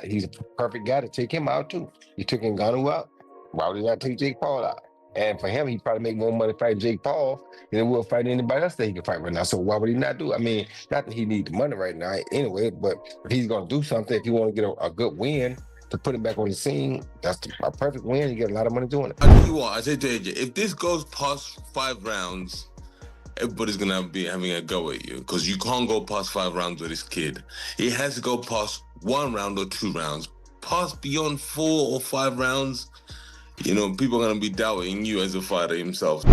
He's a perfect guy to take him out too. He took Ngannou out. Why would he not take Jake Paul out? And for him, he probably make more money fighting Jake Paul than he will fighting anybody else that he can fight right now. So why would he not do? I mean, not that he need the money right now anyway, but if he's gonna do something, if he want to get a good win to put him back on the scene, that's a perfect win. You get a lot of money doing it. I tell you what, I say to AJ, if this goes past 5 rounds, everybody's gonna be having a go at you because you can't go past 5 rounds with this kid. It has to go past 1 round or 2 rounds. Past beyond 4 or 5 rounds, people are gonna be doubting you as a fighter himself.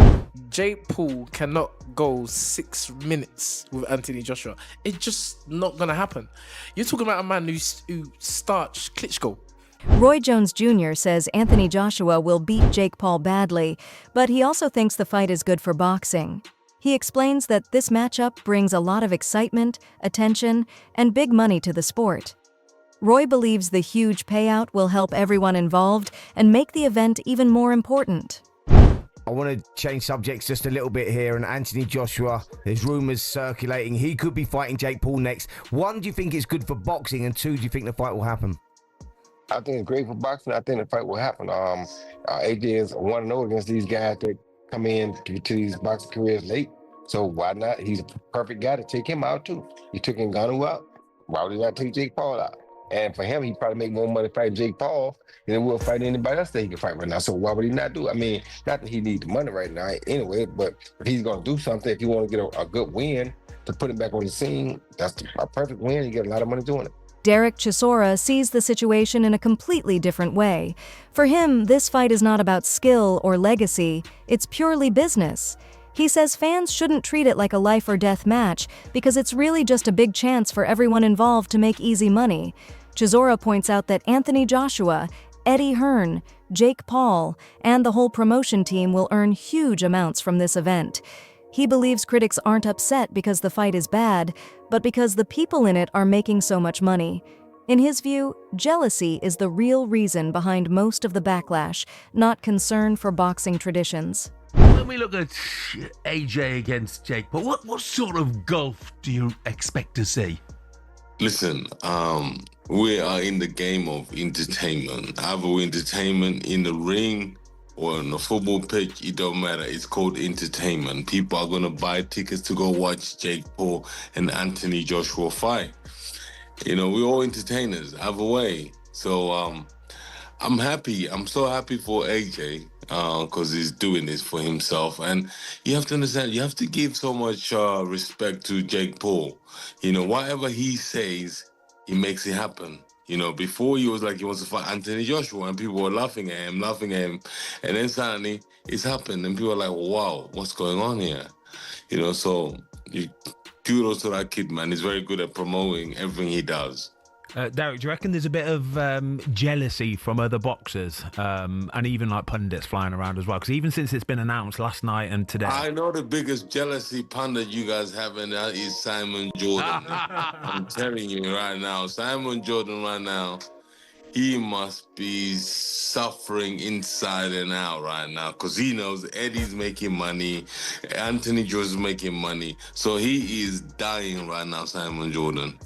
Jake Paul cannot go 6 minutes with Anthony Joshua. It's just not gonna happen. You're talking about a man who starched Klitschko. Roy Jones Jr. says Anthony Joshua will beat Jake Paul badly, but he also thinks the fight is good for boxing. He explains that this matchup brings a lot of excitement, attention, and big money to the sport. Roy believes the huge payout will help everyone involved and make the event even more important. I want to change subjects just a little bit here. And Anthony Joshua, there's rumours circulating he could be fighting Jake Paul next. 1, do you think it's good for boxing? And 2, do you think the fight will happen? I think it's great for boxing. I think the fight will happen. AJ is 1-0 against these guys that come in to these boxing careers late. So why not? He's a perfect guy to take him out too. He took Ngannou out. Why would he not take Jake Paul out? And for him, he probably make more money fighting Jake Paul than he will fighting anybody else that he can fight right now. So why would he not do? I mean, not that he need the money right now anyway, but if he's gonna do something, if you want to get a good win to put him back on the scene, that's a perfect win. You get a lot of money doing it. Derek Chisora sees the situation in a completely different way. For him, this fight is not about skill or legacy, it's purely business. He says fans shouldn't treat it like a life or death match because it's really just a big chance for everyone involved to make easy money. Chisora points out that Anthony Joshua, Eddie Hearn, Jake Paul, and the whole promotion team will earn huge amounts from this event. He believes critics aren't upset because the fight is bad, but because the people in it are making so much money. In his view, jealousy is the real reason behind most of the backlash, not concern for boxing traditions. When we look at AJ against Jake Paul, what sort of gulf do you expect to see? Listen, we are in the game of entertainment. Either we're entertainment in the ring or on the football pitch, it don't matter. It's called entertainment. People are going to buy tickets to go watch Jake Paul and Anthony Joshua fight. We're all entertainers, either way. So I'm happy. I'm so happy for AJ because he's doing this for himself. And you have to understand, you have to give so much respect to Jake Paul. Whatever he says, he makes it happen. Before he was like he wants to fight Anthony Joshua and people were laughing at him. And then suddenly it's happened and people are like, wow, what's going on here? So kudos to that kid, man. He's very good at promoting everything he does. Derek, do you reckon there's a bit of jealousy from other boxers and even like pundits flying around as well? Because even since it's been announced last night and today... I know the biggest jealousy pundit you guys have, and that is Simon Jordan. I'm telling you right now, Simon Jordan right now, he must be suffering inside and out right now because he knows Eddie's making money, Anthony Josh's making money. So he is dying right now, Simon Jordan.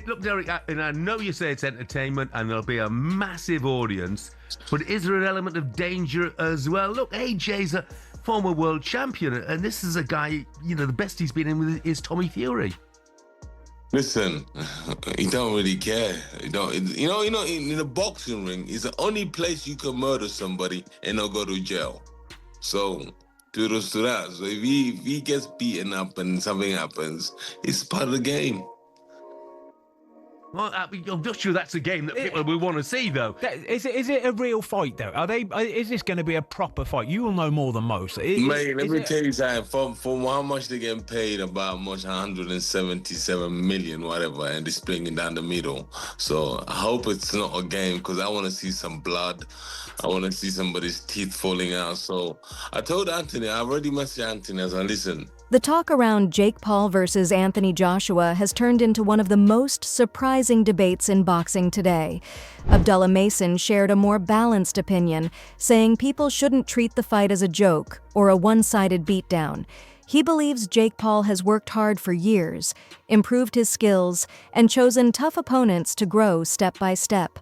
Look, Derek, and I know you say it's entertainment and there'll be a massive audience, but is there an element of danger as well? Look, AJ's a former world champion, and this is a guy, the best he's been in with is Tommy Fury. Listen, he don't really care. In the boxing ring, it's the only place you can murder somebody and not go to jail. So, kudos to that. So if he gets beaten up and something happens, it's part of the game. Well, I'm not sure that's a game that people will want to see, though. Is it a real fight, though? Is this going to be a proper fight? You will know more than most. Mate, let me tell you something. From how much they're getting paid, about much 177 million, whatever, and they're splitting it down the middle. So I hope it's not a game because I want to see some blood. I want to see somebody's teeth falling out. So I told Anthony, I already messaged Anthony as I listen. The talk around Jake Paul versus Anthony Joshua has turned into one of the most surprising debates in boxing today. Abdullah Mason shared a more balanced opinion, saying people shouldn't treat the fight as a joke or a one-sided beatdown. He believes Jake Paul has worked hard for years, improved his skills, and chosen tough opponents to grow step by step.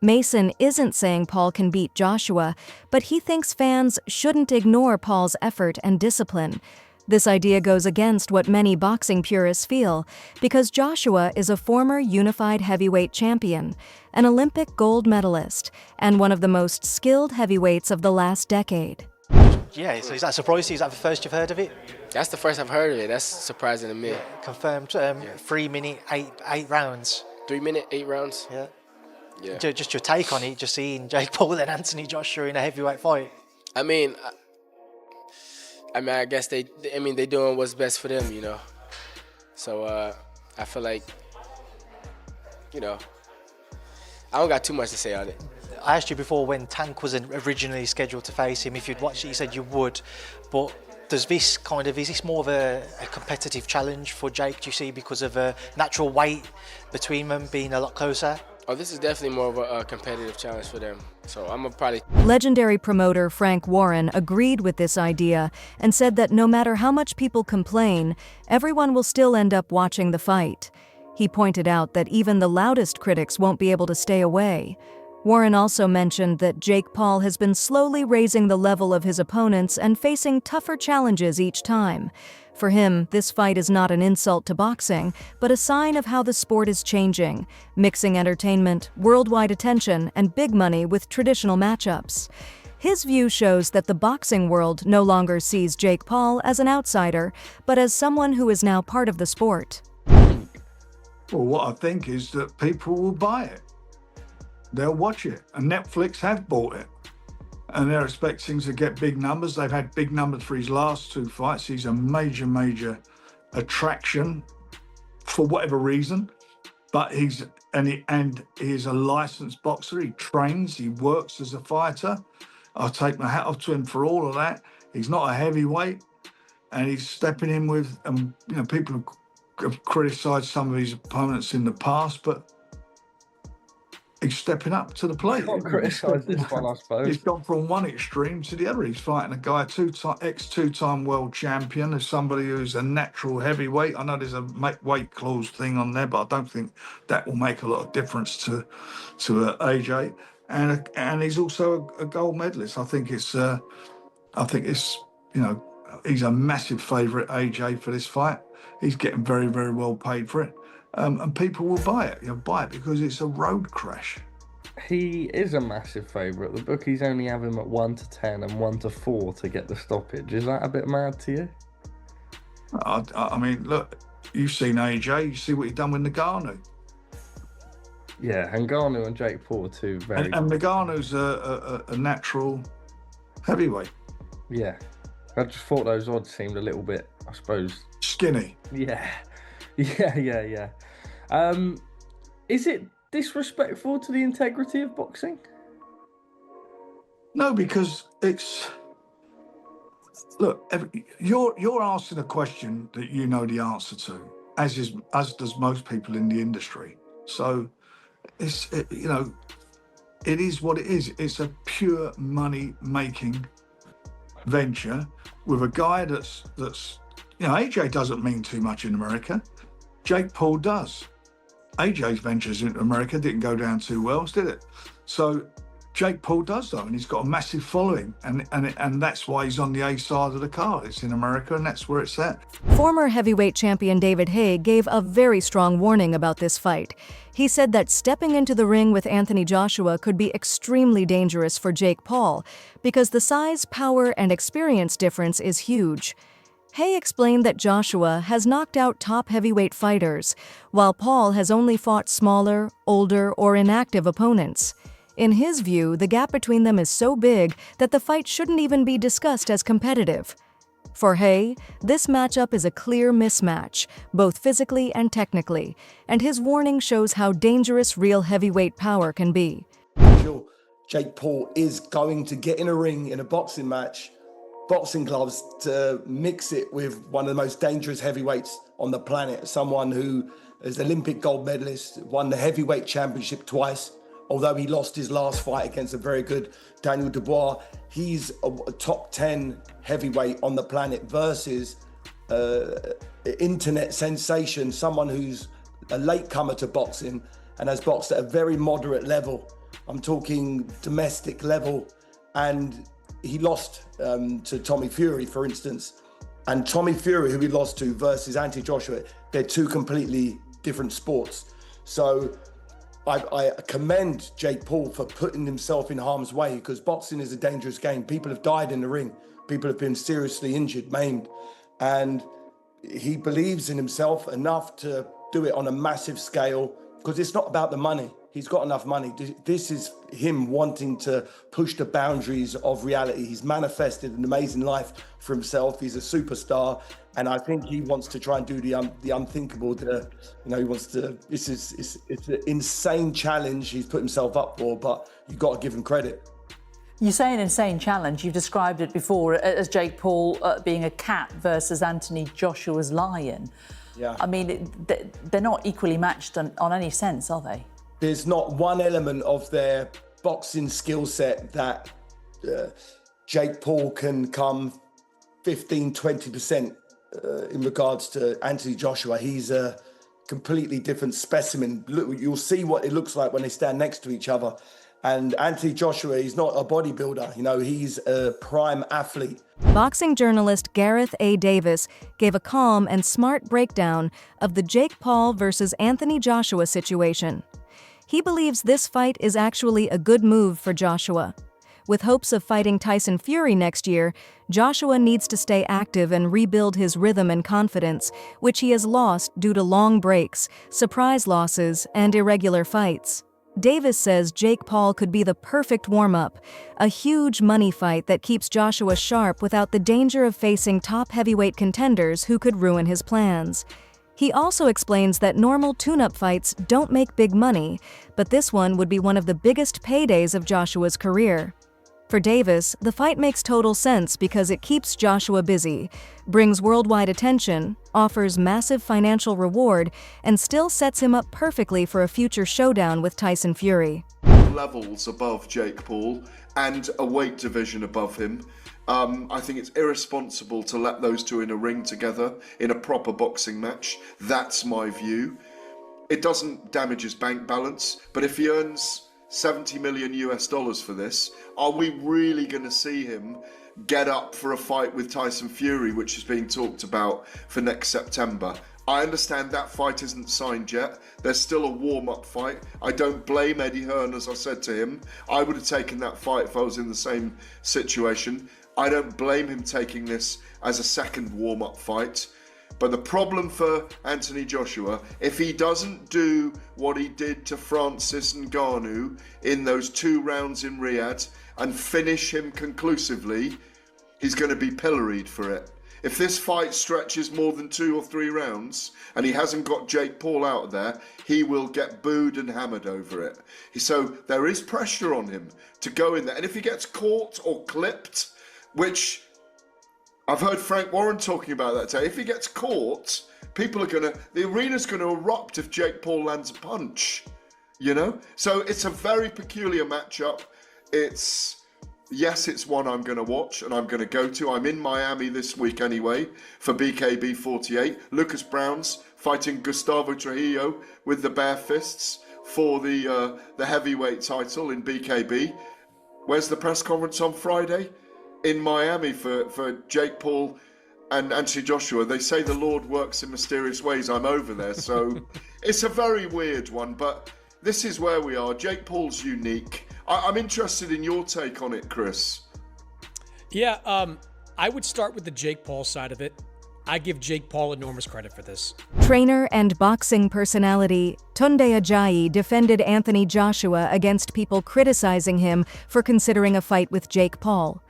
Mason isn't saying Paul can beat Joshua, but he thinks fans shouldn't ignore Paul's effort and discipline. This idea goes against what many boxing purists feel, because Joshua is a former unified heavyweight champion, an Olympic gold medalist, and one of the most skilled heavyweights of the last decade. Yeah, so is that surprising? Is that the first you've heard of it? That's the first I've heard of it. That's surprising to me. Confirmed, 3 minute, eight rounds. 3 minute, 8 rounds. Yeah. Yeah. Just your take on it, just seeing Jake Paul and Anthony Joshua in a heavyweight fight. I mean, I guess they doing what's best for them, you know. So I feel like, you know, I don't got too much to say on it. I asked you before when Tank wasn't originally scheduled to face him if you'd watched it. You said you would, but is this more of a competitive challenge for Jake, do you see, because of a natural weight between them being a lot closer? Oh, this is definitely more of a competitive challenge for them. So I'm gonna probably... Legendary promoter Frank Warren agreed with this idea and said that no matter how much people complain, everyone will still end up watching the fight. He pointed out that even the loudest critics won't be able to stay away. Warren also mentioned that Jake Paul has been slowly raising the level of his opponents and facing tougher challenges each time. For him, this fight is not an insult to boxing, but a sign of how the sport is changing, mixing entertainment, worldwide attention, and big money with traditional matchups. His view shows that the boxing world no longer sees Jake Paul as an outsider, but as someone who is now part of the sport. Well, what I think is that people will buy it. They'll watch it, and Netflix have bought it, and they're expecting to get big numbers. They've had big numbers for his last 2 fights. He's a major attraction for whatever reason, but he's a licensed boxer. He trains, he works as a fighter. I'll take my hat off to him for all of that. He's not a heavyweight, and he's stepping in with, people have criticised some of his opponents in the past, but he's stepping up to the plate. Can't criticise this one, I suppose. He's gone from one extreme to the other. He's fighting a guy, two-time world champion, as somebody who's a natural heavyweight. I know there's a weight clause thing on there, but I don't think that will make a lot of difference to AJ. And he's also a gold medalist. I think it's he's a massive favourite, AJ, for this fight. He's getting very, very well paid for it. And people will buy it. You'll buy it because it's a road crash. He is a massive favourite. The bookies only have him at 1-10 and 1-4 to get the stoppage. Is that a bit mad to you? I mean, look, you've seen AJ. You see what he's done with Ngannou. Yeah, Ngannou and Jake Paul are two very... And Ngannou's a natural heavyweight. Yeah. I just thought those odds seemed a little bit, I suppose... skinny. Yeah. Yeah. Is it disrespectful to the integrity of boxing? No, because it's... Look, you're asking a question that you know the answer to, as does most people in the industry. So, it is what it is. It's a pure money-making venture with a guy that's AJ doesn't mean too much in America. Jake Paul does. AJ's ventures into America didn't go down too well, did it? So Jake Paul does, though, and he's got a massive following, and that's why he's on the A side of the card. It's in America, and that's where it's at. Former heavyweight champion David Haye gave a very strong warning about this fight. He said that stepping into the ring with Anthony Joshua could be extremely dangerous for Jake Paul because the size, power, and experience difference is huge. Haye explained that Joshua has knocked out top heavyweight fighters, while Paul has only fought smaller, older, or inactive opponents. In his view, the gap between them is so big that the fight shouldn't even be discussed as competitive. For Haye, this matchup is a clear mismatch, both physically and technically, and his warning shows how dangerous real heavyweight power can be. Sure, Jake Paul is going to get in a ring in a boxing match, boxing gloves, to mix it with one of the most dangerous heavyweights on the planet, someone who is Olympic gold medalist, won the heavyweight championship twice. Although he lost his last fight against a very good Daniel Dubois, he's a top 10 heavyweight on the planet versus internet sensation, someone who's a latecomer to boxing and has boxed at a very moderate level. I'm talking domestic level, and he lost to Tommy Fury, for instance. And Tommy Fury, who he lost to, versus Anthony Joshua, they're two completely different sports. So I commend Jake Paul for putting himself in harm's way, because boxing is a dangerous game. People have died in the ring. People have been seriously injured, maimed. And he believes in himself enough to do it on a massive scale, because it's not about the money. He's got enough money. This is him wanting to push the boundaries of reality. He's manifested an amazing life for himself. He's a superstar, and I think he wants to try and do the unthinkable. He wants to. It's an insane challenge he's put himself up for, but you've got to give him credit. You say an insane challenge. You've described it before as Jake Paul being a cat versus Anthony Joshua's lion. Yeah. I mean, they're not equally matched on any sense, are they? There's not one element of their boxing skill set that Jake Paul can come 15, 20% in regards to Anthony Joshua. He's a completely different specimen. Look, you'll see what it looks like when they stand next to each other. And Anthony Joshua, he's not a bodybuilder, he's a prime athlete. Boxing journalist Gareth A. Davis gave a calm and smart breakdown of the Jake Paul versus Anthony Joshua situation. He believes this fight is actually a good move for Joshua. With hopes of fighting Tyson Fury next year, Joshua needs to stay active and rebuild his rhythm and confidence, which he has lost due to long breaks, surprise losses, and irregular fights. Davis says Jake Paul could be the perfect warm-up, a huge money fight that keeps Joshua sharp without the danger of facing top heavyweight contenders who could ruin his plans. He also explains that normal tune-up fights don't make big money, but this one would be one of the biggest paydays of Joshua's career. For Davis, the fight makes total sense because it keeps Joshua busy, brings worldwide attention, offers massive financial reward, and still sets him up perfectly for a future showdown with Tyson Fury. Levels above Jake Paul and a weight division above him. I think it's irresponsible to let those two in a ring together in a proper boxing match. That's my view. It doesn't damage his bank balance, but if he earns $70 million for this, are we really going to see him get up for a fight with Tyson Fury, which is being talked about for next September? I understand that fight isn't signed yet. There's still a warm-up fight. I don't blame Eddie Hearn, as I said to him. I would have taken that fight if I was in the same situation. I don't blame him taking this as a second warm-up fight. But the problem for Anthony Joshua, if he doesn't do what he did to Francis Ngannou in those 2 rounds in Riyadh and finish him conclusively, he's going to be pilloried for it. If this fight stretches more than 2 or 3 rounds and he hasn't got Jake Paul out there, he will get booed and hammered over it. So there is pressure on him to go in there. And if he gets caught or clipped, which I've heard Frank Warren talking about that today, if he gets caught, the arena's going to erupt if Jake Paul lands a punch, So it's a very peculiar matchup. Yes, it's one I'm going to watch and I'm going to go to. I'm in Miami this week anyway for BKB 48. Lucas Browns fighting Gustavo Trujillo with the bare fists for the heavyweight title in BKB. Where's the press conference on Friday? In Miami for Jake Paul and Anthony Joshua. They say the Lord works in mysterious ways. I'm over there, so it's a very weird one, but this is where we are. Jake Paul's unique. I'm interested in your take on it, Chris. Yeah, I would start with the Jake Paul side of it. I give Jake Paul enormous credit for this. Trainer and boxing personality Tunde Ajayi defended Anthony Joshua against people criticizing him for considering a fight with Jake Paul.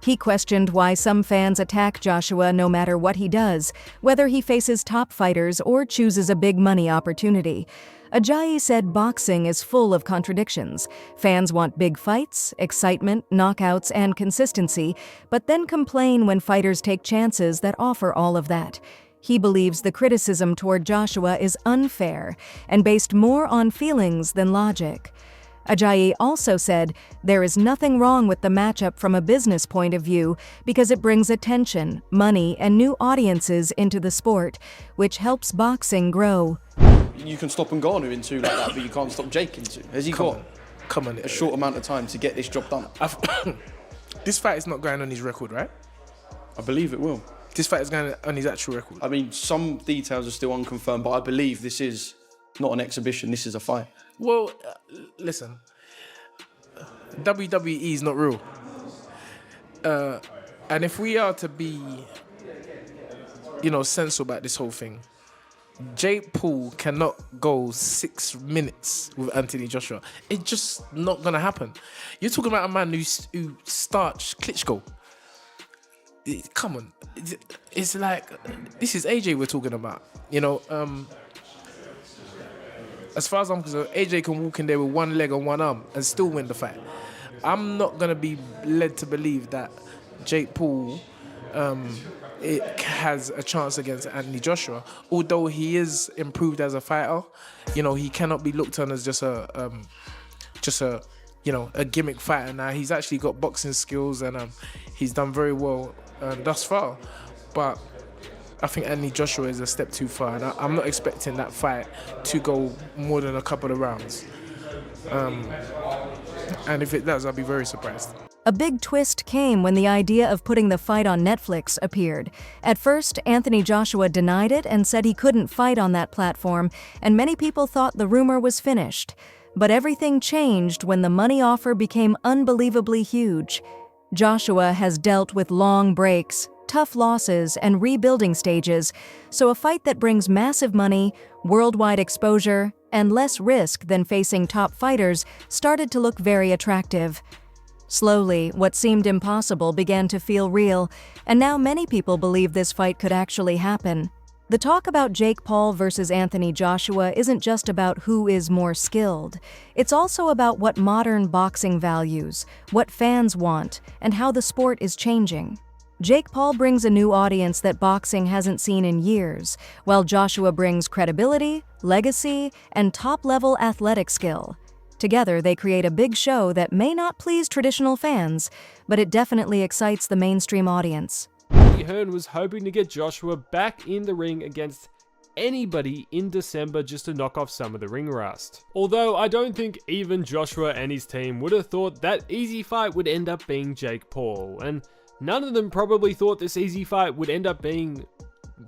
He questioned why some fans attack Joshua no matter what he does, whether he faces top fighters or chooses a big money opportunity. Ajayi said boxing is full of contradictions. Fans want big fights, excitement, knockouts, and consistency, but then complain when fighters take chances that offer all of that. He believes the criticism toward Joshua is unfair and based more on feelings than logic. Ajayi also said there is nothing wrong with the matchup from a business point of view because it brings attention, money, and new audiences into the sport, which helps boxing grow. You can stop Ngannou in 2 like that, but you can't stop Jake in 2. Has he got a short amount of time to get this job done? This fight is not going on his record, right? I believe it will. This fight is going on his actual record. I mean, some details are still unconfirmed, but I believe this is not an exhibition, this is a fight. Well, listen, WWE is not real. And if we are to be, sensible about this whole thing, Jake Paul cannot go 6 minutes with Anthony Joshua. It's just not going to happen. You're talking about a man who starched Klitschko. Come on. It's like, this is AJ we're talking about. As far as I'm concerned, AJ can walk in there with one leg and one arm and still win the fight. I'm not going to be led to believe that Jake Paul has a chance against Anthony Joshua. Although he is improved as a fighter, he cannot be looked on as just a gimmick fighter. Now, he's actually got boxing skills and he's done very well thus far. But I think Anthony Joshua is a step too far, and I'm not expecting that fight to go more than a couple of rounds. And if it does, I'll be very surprised. A big twist came when the idea of putting the fight on Netflix appeared. At first, Anthony Joshua denied it and said he couldn't fight on that platform, and many people thought the rumor was finished. But everything changed when the money offer became unbelievably huge. Joshua has dealt with long breaks, tough losses, and rebuilding stages, so a fight that brings massive money, worldwide exposure, and less risk than facing top fighters started to look very attractive. Slowly, what seemed impossible began to feel real, and now many people believe this fight could actually happen. The talk about Jake Paul versus Anthony Joshua isn't just about who is more skilled. It's also about what modern boxing values, what fans want, and how the sport is changing. Jake Paul brings a new audience that boxing hasn't seen in years, while Joshua brings credibility, legacy, and top-level athletic skill. Together, they create a big show that may not please traditional fans, but it definitely excites the mainstream audience. Eddie Hearn was hoping to get Joshua back in the ring against anybody in December just to knock off some of the ring rust. Although I don't think even Joshua and his team would have thought that easy fight would end up being Jake Paul, and none of them probably thought this easy fight would end up being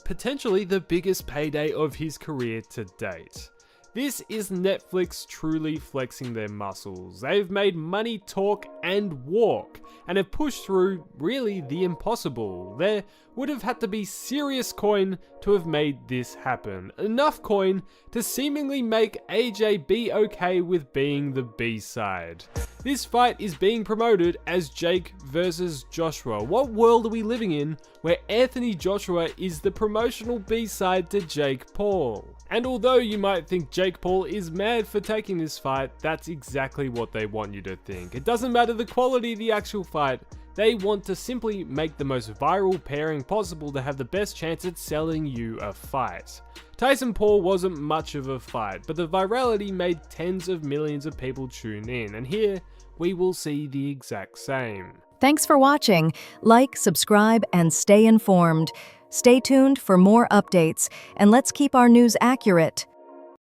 potentially the biggest payday of his career to date. This is Netflix truly flexing their muscles. They've made money talk and walk, and have pushed through really the impossible. There would have had to be serious coin to have made this happen. Enough coin to seemingly make AJ be okay with being the B-side. This fight is being promoted as Jake versus Joshua. What world are we living in where Anthony Joshua is the promotional B-side to Jake Paul? And although you might think Jake Paul is mad for taking this fight, that's exactly what they want you to think. It doesn't matter the quality of the actual fight, they want to simply make the most viral pairing possible to have the best chance at selling you a fight. Tyson Paul wasn't much of a fight, but the virality made tens of millions of people tune in, and here we will see the exact same. Thanks for watching. Like, subscribe, and stay informed. Stay tuned for more updates, and let's keep our news accurate.